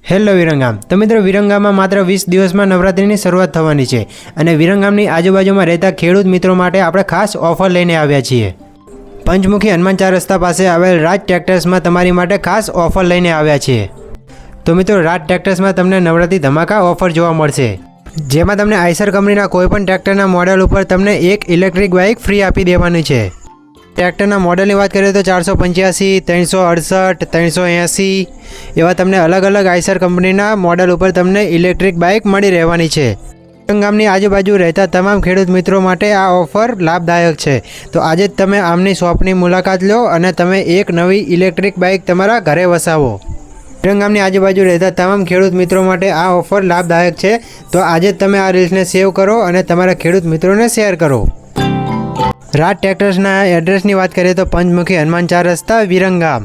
Hello Viramgam. તો મિત્રો વિરંગામમાં માત્ર 20 દિવસમાં નવરાત્રિની શરૂઆત થવાની છે અને વિરંગામની આજુબાજુમાં રહેતા ખેડૂત મિત્રો માટે આપણે ખાસ ઓફર લઈને આવ્યા છીએ। પંચમુખી હનુમાન 4 રસ્તા પાસે આવેલ રાજ ટ્રેક્ટર્સમાં તમારી માટે ખાસ ઓફર લઈને આવ્યા છીએ। તો મિત્રો રાજ ટ્રેક્ટર્સમાં તમને નવરાત્રિ ધમાકા ઓફર જોવા મળશે, જેમાં તમને આઈસર કંપનીના કોઈપણ ટ્રેક્ટરના મોડેલ ઉપર તમને એક ઇલેક્ટ્રિક બાઇક ફ્રી આપી દેવાની છે। ટ્રેક્ટરના મોડલની વાત કરીએ તો 485, 368, 380 એવા તમને અલગ અલગ આઈસર કંપનીના મોડલ ઉપર તમને ઇલેક્ટ્રિક બાઇક મળી રહેવાની છે। વિરંગામની આજુબાજુ રહેતા તમામ ખેડૂત મિત્રો માટે આ ઓફર લાભદાયક છે। તો આજે જ તમે આમની શોપની મુલાકાત લો અને તમે એક નવી ઇલેક્ટ્રિક બાઇક તમારા ઘરે વસાવો। વિરંગામની આજુબાજુ રહેતા તમામ ખેડૂત મિત્રો માટે આ ઓફર લાભદાયક છે। તો આજે જ તમે આ રીલ્સને સેવ કરો અને તમારા ખેડૂત મિત્રોને શેર કરો। રાજ ટ્રેક્ટર્સના એડ્રેસની વાત કરીએ તો પંચમુખી હનુમાન 4 રસ્તા વિરંગામ।